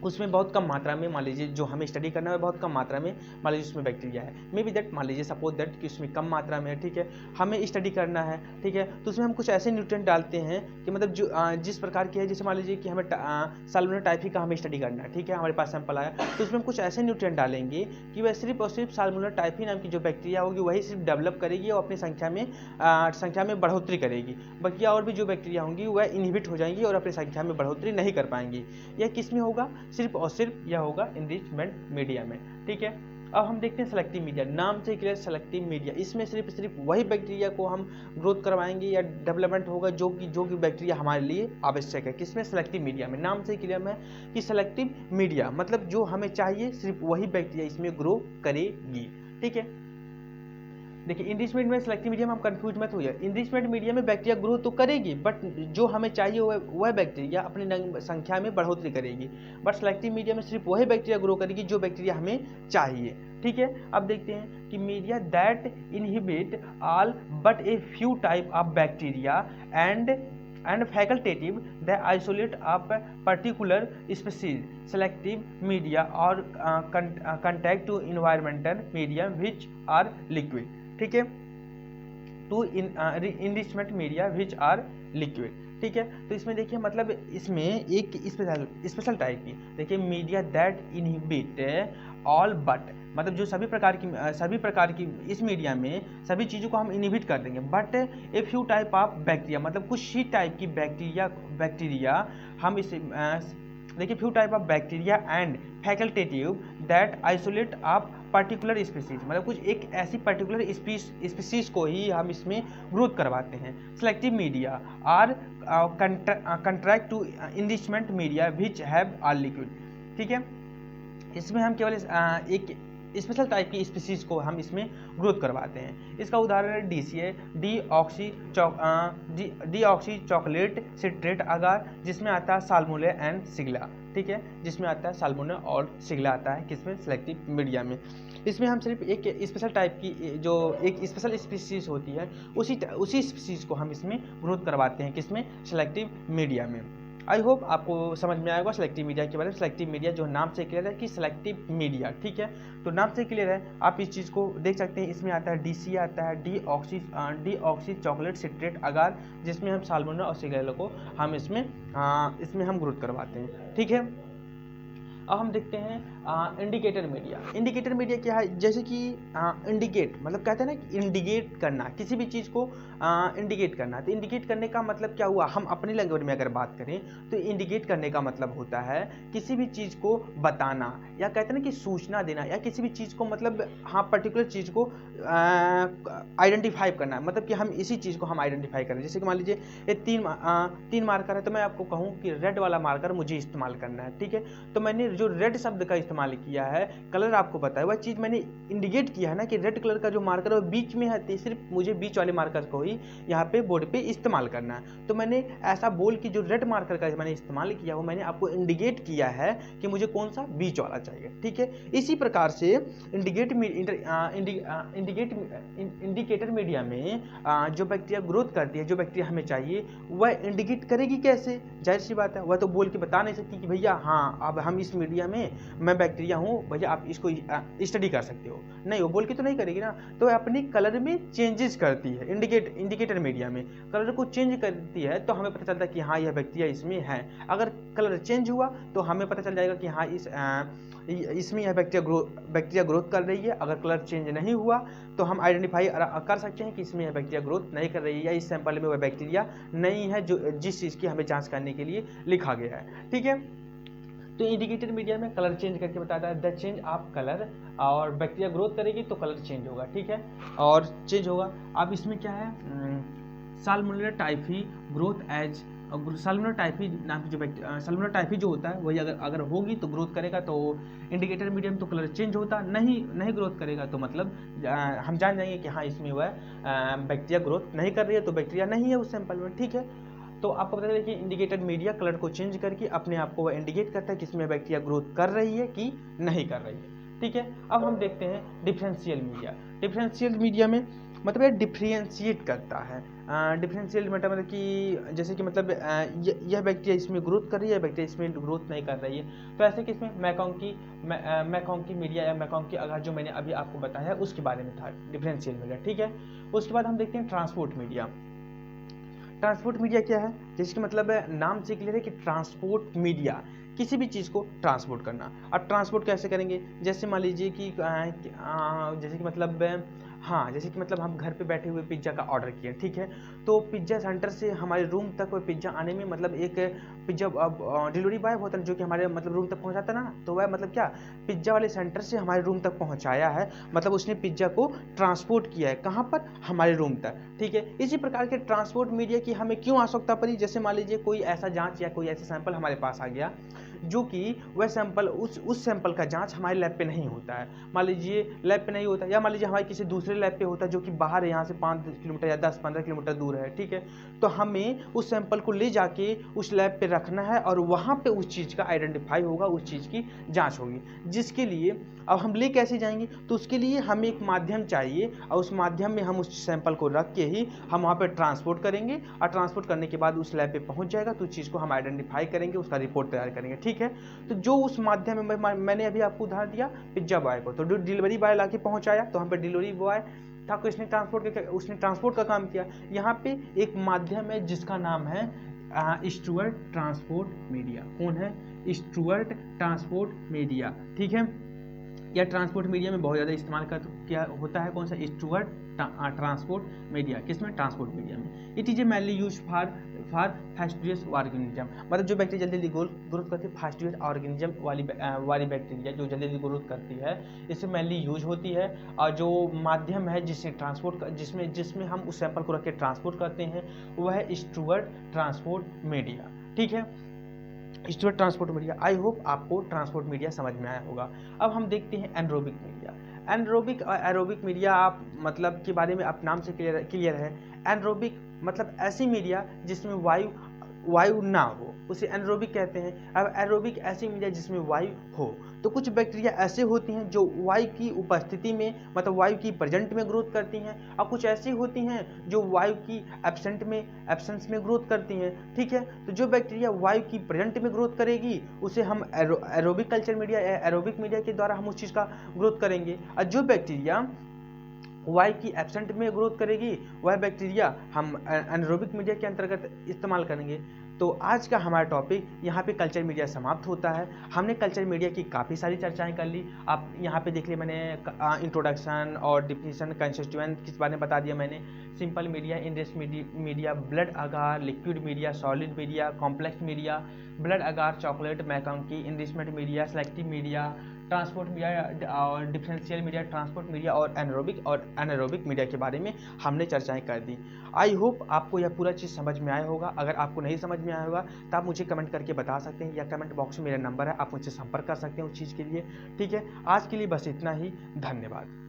उसमें बहुत कम मात्रा में, मान लीजिए जो हमें स्टडी करना है बहुत कम मात्रा में, मान लीजिए उसमें बैक्टीरिया है, मे बी दैट, मान लीजिए सपोज दैट कि उसमें कम मात्रा में है, ठीक है, हमें स्टडी करना है, ठीक है, तो उसमें हम कुछ ऐसे न्यूट्रिएंट डालते हैं कि मतलब जो जिस प्रकार की है, जैसे मान लीजिए कि हमें साल्मोनेला टाइफी का हमें स्टडी करना है, ठीक है, हमारे पास सैंपल आया, तो उसमें हम कुछ ऐसे न्यूट्रिएंट डालेंगे कि वह सिर्फ और सिर्फ साल्मोनेला टाइफी नाम की जो बैक्टीरिया होगी वही सिर्फ डेवलप करेगी और अपनी संख्या में बढ़ोतरी करेगी। बाकी और भी जो बैक्टीरिया होंगी वह इनहिबिट हो जाएंगी और अपनी संख्या में बढ़ोतरी नहीं कर पाएंगी। यह किस में होगा? सिर्फ और सिर्फ यह होगा इनरिचमेंट मीडिया में, ठीक है। अब हम देखते हैं सेलेक्टिव मीडिया, नाम से क्लियर सेलेक्टिव मीडिया। इसमें सिर्फ वही बैक्टीरिया को हम ग्रोथ करवाएंगे या डेवलपमेंट होगा जो कि बैक्टीरिया हमारे लिए आवश्यक है। किसमें? सेलेक्टिव मीडिया में। नाम से क्लियर है कि सेलेक्टिव मीडिया मतलब जो हमें चाहिए सिर्फ वही बैक्टीरिया इसमें ग्रो करेगी, ठीक है। देखिए इनरिचमेंट में सेलेक्टिव मीडिया में हम कंफ्यूज मत होइए। इनरिचमेंट मीडिया में बैक्टीरिया ग्रो तो करेगी, बट जो हमें चाहिए वह बैक्टीरिया अपनी संख्या में बढ़ोतरी करेगी। बट सेलेक्टिव मीडिया में सिर्फ वही बैक्टीरिया ग्रो करेगी जो बैक्टीरिया हमें चाहिए, ठीक है। अब देखते हैं कि media that inhibit all but a few type of bacteria and facultative they isolate of particular species. Selective media or contact to environmental media which are liquid, ठीक है, to enrichment media which are liquid, ठीक है। तो इसमें देखिए मतलब इसमें एक स्पेशल टाइप की देखिए media that inhibit all but, मतलब जो सभी प्रकार की इस मीडिया में सभी चीज़ों को हम इनहिबिट कर देंगे, but a few type of bacteria मतलब कुछ ही टाइप की बैक्टीरिया हम इसे देखिए few type of bacteria and facultative that isolate of particular species, मतलब कुछ एक ऐसी पर्टिकुलर स्पीसीज को ही हम इसमें ग्रोथ करवाते हैं। Selective media are contract to enrichment media which have are liquid, ठीक है। इसमें हम केवल एक स्पेशल टाइप की स्पीसीज को हम इसमें ग्रोथ करवाते हैं। इसका उदाहरण है DCA, डीऑक्सी चॉकलेट सिट्रेट अगार, जिसमें आता है साल्मोनेला एंड शिगला, ठीक है, जिसमें आता है साल्मोनेला और शिगला आता है किसमें? सेलेक्टिव मीडिया में। इसमें हम सिर्फ एक स्पेशल टाइप की जो एक स्पेशल स्पीसीज होती है उसी स्पीसीज को हम इसमें ग्रोथ करवाते हैं किसमें? सेलेक्टिव मीडिया में। आई होप आपको समझ में आएगा सेलेक्टिव मीडिया के बारे में। सेलेक्टिव मीडिया जो नाम से क्लियर है कि सेलेक्टिव मीडिया, ठीक है, तो नाम से क्लियर है, आप इस चीज़ को देख सकते हैं। इसमें आता है DCA, आता है डीऑक्सी चॉकलेट सिट्रेट अगार, जिसमें हम साल्मोनेला और शिगला को हम इसमें हम ग्रोथ करवाते हैं, ठीक है। अब हम देखते हैं इंडिकेटर मीडिया। इंडिकेटर मीडिया क्या है, जैसे कि इंडिकेट मतलब कहते हैं ना कि इंडिकेट करना, किसी भी चीज़ को इंडिकेट करना। तो इंडिकेट करने का मतलब क्या हुआ, हम अपनी लैंग्वेज में अगर बात करें तो इंडिकेट करने का मतलब होता है किसी भी चीज़ को बताना, या कहते हैं ना कि सूचना देना, या किसी भी चीज़ को मतलब हाँ पर्टिकुलर चीज़ को आइडेंटिफाई करना, मतलब कि हम इसी चीज़ को हम आइडेंटिफाई करें। जैसे कि मान लीजिए ये तीन मार्कर है, तो मैं आपको कहूँ कि रेड वाला मार्कर मुझे इस्तेमाल करना है, ठीक है। तो मैंने जो रेड शब्द का इस्तेमाल किया है, कलर आपको पता है, वह चीज़ मैंने इंडिकेट किया है ना कि रेड कलर का जो मार्कर है वो बीच में है, तो सिर्फ मुझे बीच वाले मार्कर को ही यहाँ पे बोर्ड पे इस्तेमाल करना है। तो मैंने ऐसा बोल कि जो रेड मार्कर का मैंने इस्तेमाल किया वो मैंने आपको इंडिकेट किया है कि मुझे कौन सा बीच वाला चाहिए, ठीक है। इसी प्रकार से इंडिकेटर मीडिया में जो बैक्टीरिया ग्रोथ करती है, जो बैक्टीरिया हमें चाहिए, वह इंडिकेट करेगी कैसे, जाहिर सी बात है, वह तो बोल के बता नहीं सकती कि भैया हाँ अब हम इस मीडिया में मैं बैक्टीरिया हूँ भैया आप इसको स्टडी कर सकते हो, नहीं वो बोल के तो नहीं करेगी ना। तो अपनी कलर में चेंजेस करती है, इंडिकेटर मीडिया में कलर को चेंज करती है, तो हमें पता चलता है कि हाँ यह बैक्टीरिया इसमें है। अगर कलर चेंज हुआ तो हमें पता चल जाएगा कि हाँ इसमें यह बैक्टीरिया ग्रोथ कर रही है। अगर कलर चेंज नहीं हुआ तो हम आइडेंटिफाई कर सकते हैं कि इसमें यह बैक्टीरिया ग्रोथ नहीं कर रही है, या इस सैंपल में वह बैक्टीरिया नहीं है जो जिस चीज़ की हमें जांच करने के लिए लिखा गया है, ठीक है। तो इंडिकेटर मीडिया में कलर चेंज करके बताता है द चेंज ऑफ कलर, और बैक्टीरिया ग्रोथ करेगी तो कलर चेंज होगा, ठीक है, और चेंज होगा। अब इसमें क्या है, Salmonella typhi growth as, Salmonella typhi नाम की जो साल्मोनेला टाइफी जो होता है वही अगर होगी तो ग्रोथ करेगा, तो इंडिकेटर मीडियम तो कलर चेंज होता, नहीं ग्रोथ करेगा तो मतलब हम जान जाएंगे कि हाँ इसमें वह बैक्टीरिया ग्रोथ नहीं कर रही है, तो बैक्टीरिया नहीं है उस सैंपल में, ठीक है। तो आपको पता चले कि इंडिकेटर मीडिया कलर को चेंज करके अपने आप को वह इंडिकेट करता है कि इसमें बैक्टीरिया ग्रोथ कर रही है कि नहीं कर रही है, ठीक है। अब हम देखते हैं डिफरेंशियल मीडिया। डिफरेंशियल मीडिया में मतलब ये डिफ्रेंशिएट करता है। डिफरेंशियल मतलब कि जैसे कि मतलब यह बैक्टीरिया इसमें ग्रोथ कर रही है, बैक्टीरिया इसमें ग्रोथ नहीं कर रही है। तो ऐसे कि इसमें मैकॉन्की मीडिया या मैकॉन्की अगर जो मैंने अभी आपको बताया उसके बारे में था डिफरेंशियल मीडिया, ठीक है। उसके बाद हम देखते हैं ट्रांसपोर्ट मीडिया। ट्रांसपोर्ट मीडिया क्या है, जिसके मतलब नाम से क्लियर है कि ट्रांसपोर्ट मीडिया किसी भी चीज़ को ट्रांसपोर्ट करना। अब ट्रांसपोर्ट कैसे करेंगे, जैसे मान लीजिए कि जैसे कि मतलब हाँ जैसे कि मतलब हम घर पे बैठे हुए पिज्ज़ा का ऑर्डर किए, ठीक है। तो पिज्ज़ा सेंटर से हमारे रूम तक वो पिज्ज़ा आने में मतलब एक पिज्ज़ा डिलीवरी बॉय होता है जो कि हमारे मतलब रूम तक पहुंचाता ना, तो वह मतलब क्या पिज्ज़ा वाले सेंटर से हमारे रूम तक पहुंचाया है, मतलब उसने पिज्ज़ा को ट्रांसपोर्ट किया है कहाँ पर, हमारे रूम तक, ठीक है। इसी प्रकार के ट्रांसपोर्ट मीडिया की हमें क्यों आवश्यकता पड़ी, जैसे मान लीजिए कोई ऐसा जाँच या कोई ऐसा सैंपल हमारे पास आ गया जो कि वह सैंपल उस सैंपल का जांच हमारे लैब पे नहीं होता है, मान लीजिए लैब पे नहीं होता, या मान लीजिए हमारे किसी दूसरे लैब पे होता है जो कि बाहर है, यहाँ से 5 किलोमीटर या 10-15 किलोमीटर दूर है, ठीक है। तो हमें उस सैंपल को ले जाके उस लैब पे रखना है और वहाँ पे उस चीज़ का आइडेंटिफाई होगा, उस चीज़ की जाँच होगी, जिसके लिए अब हम ले कैसे जाएंगे, तो उसके लिए हमें एक माध्यम चाहिए, और उस माध्यम में हम उस सैंपल को रख के ही हम वहाँ पे ट्रांसपोर्ट करेंगे, और ट्रांसपोर्ट करने के बाद उस लैब पे पहुँच जाएगा, तो उस चीज़ को हम आइडेंटिफाई करेंगे, उसका रिपोर्ट तैयार करेंगे, ठीक है। तो जो उस माध्यम में मैंने अभी आपको उदाहरण दिया पिज्जा बॉय को, तो डिलीवरी बॉय लाके पहुँचाया, तो हम पे डिलीवरी बॉय था को उसने ट्रांसपोर्ट का काम किया। यहाँ पे एक माध्यम है जिसका नाम है स्टुअर्ट ट्रांसपोर्ट मीडिया। कौन है, स्टुअर्ट ट्रांसपोर्ट मीडिया, ठीक है। या ट्रांसपोर्ट मीडिया में बहुत ज़्यादा इस्तेमाल क्या होता है, कौन सा, स्टुअर्ट ट्रांसपोर्ट मीडिया, किसमें, ट्रांसपोर्ट मीडिया में। It is A mainly use for fastidious organism, मतलब जो बैक्टीरिया जल्दी ग्रोथ करती है, फास्टिडियस ऑर्गेनिज्म वाली बैक्टीरिया जो जल्दी ग्रोथ करती है, इससे मेनली यूज होती है। और जो माध्यम है जिससे जिसमें हम उस सैंपल को रख के ट्रांसपोर्ट करते हैं वह है स्टुअर्ट ट्रांसपोर्ट मीडिया, ठीक है। Stuart transport media. आई होप आपको ट्रांसपोर्ट मीडिया समझ में आया होगा। अब हम देखते हैं एनरोबिक मीडिया। एनरोबिक और एरोबिक मीडिया आप मतलब के बारे में आप नाम से क्लियर है। एनरोबिक मतलब ऐसी मीडिया जिसमें वायु ना हो, उसे एनरोबिक कहते हैं। अब एरोबिक ऐसी मीडिया जिसमें वायु हो। तो कुछ बैक्टीरिया ऐसे होती हैं जो वायु की उपस्थिति में मतलब वायु की प्रेजेंट में ग्रोथ करती हैं, और कुछ ऐसी होती हैं जो वायु की एब्सेंस में ग्रोथ करती हैं, ठीक है। तो जो बैक्टीरिया वायु की प्रेजेंट में ग्रोथ करेगी उसे हम एरोबिक कल्चर मीडिया या एरोबिक मीडिया के द्वारा हम उस चीज़ का ग्रोथ करेंगे। और जो बैक्टीरिया वायु की एब्सेंट में ग्रोथ करेगी वह बैक्टीरिया हम एनरोबिक मीडिया के अंतर्गत इस्तेमाल करेंगे। तो आज का हमारा टॉपिक यहाँ पे कल्चर मीडिया समाप्त होता है। हमने कल्चर मीडिया की काफ़ी सारी चर्चाएं कर ली। आप यहाँ पे देख लिए, मैंने इंट्रोडक्शन और डिफिनीशन, कंस्टिट्यूएंट किस बारे में बता दिया मैंने। Simple media, index media, blood agar, liquid media, solid media, complex media, blood agar, chocolate, MacConkey, enrichment media, selective media, transport media और डिफरेंशियल मीडिया, ट्रांसपोर्ट मीडिया और एनारोबिक मीडिया के बारे में हमने चर्चाएं कर दी। आई होप आपको यह पूरा चीज़ समझ में आया होगा। अगर आपको नहीं समझ में आया होगा तो आप मुझे कमेंट करके बता सकते हैं, या कमेंट बॉक्स में मेरा नंबर है, आप मुझसे संपर्क कर सकते हैं उस चीज़ के लिए। ठीक है, आज के लिए बस इतना ही। धन्यवाद।